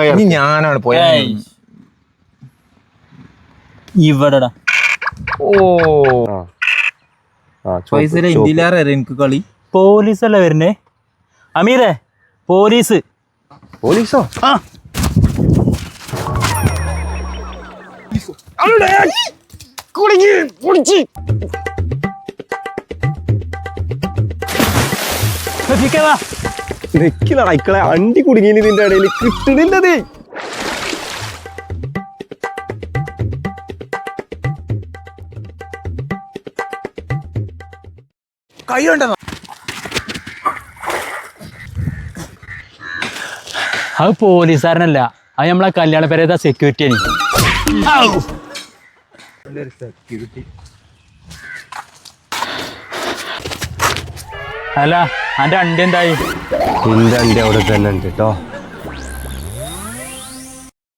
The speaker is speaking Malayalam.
ഇനി ഞാനാണ് പോയ ഇവിടെടാ. ഓ പൈസ ഇന്ത്യയിലേറെ എനിക്ക് കളി. പോലീസല്ലേ വരുന്നേ? അമീറേ, പോലീസ്. പോലീസോ? ആ ഇക്കളെ അണ്ടി കുടുങ്ങി നിന്റെ ഇടയിൽ കിട്ടണില്ലത്. കൈ ഉണ്ടെന്നോ? അത് പോലീസുകാരനല്ല, അത് നമ്മളെ കല്യാണ പേരേതാ സെക്യൂരിറ്റി ആണ്. അല്ല, അന്റെ അണ്ടി എന്തായി? നിന്റെ അണ്ടി അവിടെ തന്നെ ഉണ്ട് കേട്ടോ.